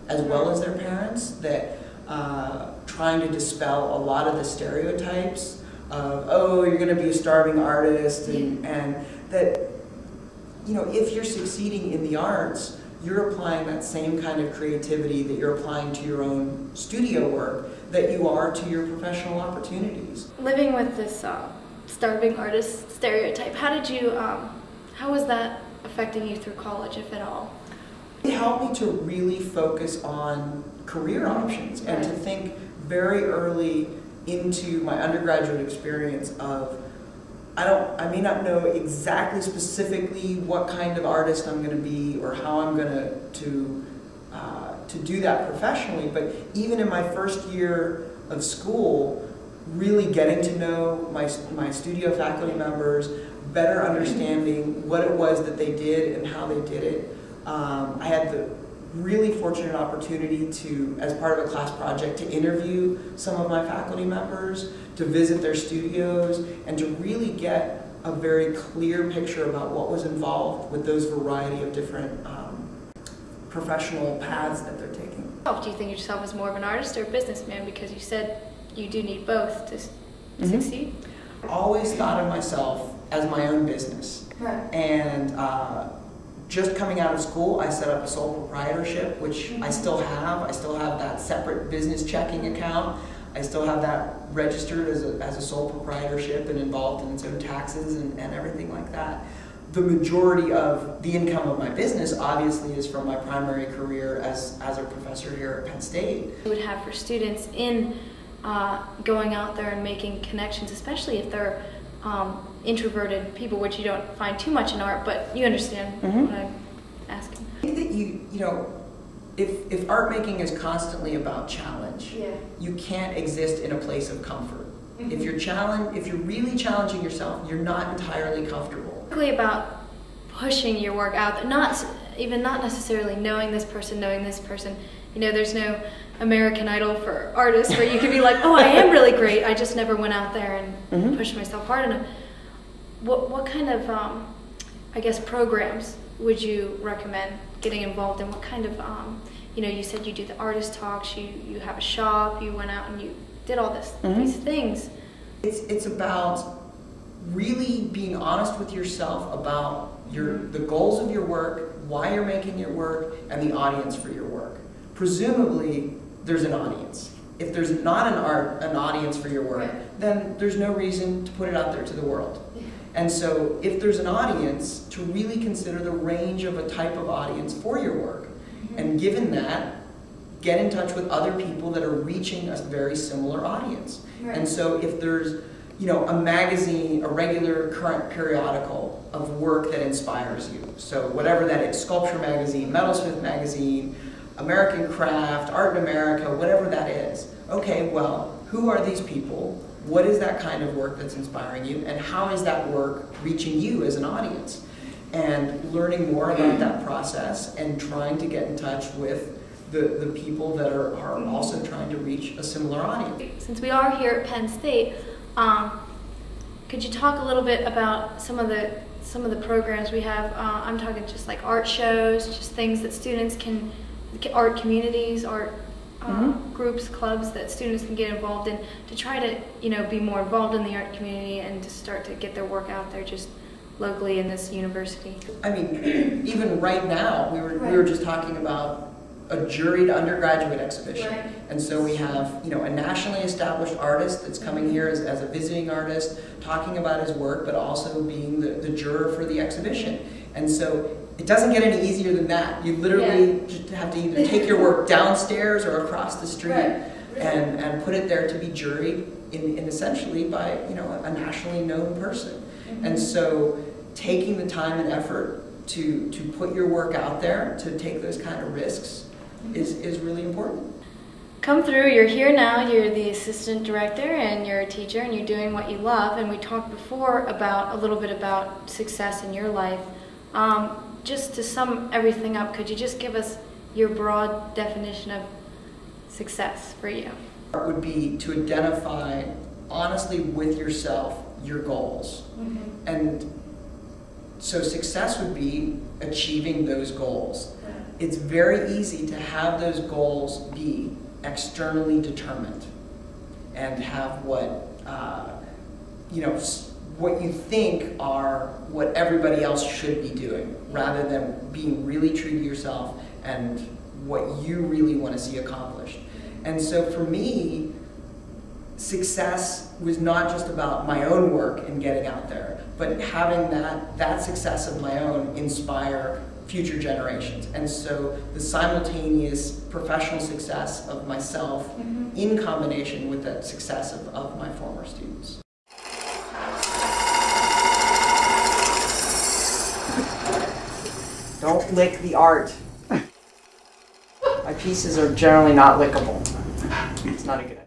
as well as their parents, that trying to dispel a lot of the stereotypes of, oh, you're going to be a starving artist, and that, you know, if you're succeeding in the arts, you're applying that same kind of creativity that you're applying to your own studio work that you are to your professional opportunities. Living with this starving artist stereotype, how did you, how was that affecting you through college, if at all? It helped me to really focus on career options and to think very early into my undergraduate experience of, I may not know exactly specifically what kind of artist I'm going to be or how I'm going to do that professionally, but even in my first year of school, really getting to know my studio faculty members, better understanding what it was that they did and how they did it. I had the really fortunate opportunity to, as part of a class project, to interview some of my faculty members, to visit their studios, and to really get a very clear picture about what was involved with those variety of different professional paths that they're taking. Do you think of yourself as more of an artist or a businessman? Because you said you do need both to succeed. I always thought of myself as my own business. Right. And just coming out of school, I set up a sole proprietorship, which I still have. I still have that separate business checking account. I still have that registered as a sole proprietorship and involved in its own taxes and everything like that. The majority of the income of my business obviously is from my primary career as a professor here at Penn State. You would have for students in going out there and making connections, especially if they're introverted people, which you don't find too much in art, but you understand what I'm asking. I think that you know, if art making is constantly about challenge, you can't exist in a place of comfort. If you're really challenging yourself, you're not entirely comfortable. About pushing your work out there, not necessarily knowing this person. You know, there's no American Idol for artists where you can be like, oh, I am really great, I just never went out there and pushed myself hard enough. What kind of, I guess, programs would you recommend getting involved in? What kind of, you know, you said you do the artist talks, you have a shop, you went out and you did all these things. It's about really being honest with yourself about the goals of your work, why you're making your work, and the audience for your work. Presumably, there's an audience. If there's not an audience for your work, then there's no reason to put it out there to the world. And so if there's an audience, to really consider the range of a type of audience for your work. And given that, get in touch with other people that are reaching a very similar audience. And so if there's, you know, a magazine, a regular current periodical of work that inspires you. So whatever that is, Sculpture Magazine, Metalsmith Magazine, American Craft, Art in America, whatever that is. Okay, well, who are these people? What is that kind of work that's inspiring you? And how is that work reaching you as an audience? And learning more about that process and trying to get in touch with the people that are also trying to reach a similar audience. Since we are here at Penn State, could you talk a little bit about some of the programs we have? I'm talking just like art shows, just things that students can, art communities, art groups, clubs that students can get involved in to try to, you know, be more involved in the art community and to start to get their work out there just locally in this university. I mean, even right now, we were just talking about a juried undergraduate exhibition. And so we have, you know, a nationally established artist that's coming here as a visiting artist, talking about his work, but also being the juror for the exhibition. And so it doesn't get any easier than that. You literally just have to either take your work downstairs or across the street and put it there to be juried in essentially by, you know, a nationally known person. And so taking the time and effort to put your work out there, to take those kind of risks, is really important. Come through, you're here now, you're the assistant director and you're a teacher and you're doing what you love, and we talked before about a little bit about success in your life. Just to sum everything up, could you just give us your broad definition of success for you? It would be to identify honestly with yourself your goals. And so success would be achieving those goals. it's very easy to have those goals be externally determined and have what, what you think are what everybody else should be doing, rather than being really true to yourself and what you really want to see accomplished. And so for me, success was not just about my own work and getting out there, but having that success of my own inspire future generations. And so the simultaneous professional success of myself in combination with the success of my former students. Don't lick the art. My pieces are generally not lickable. It's not a good idea.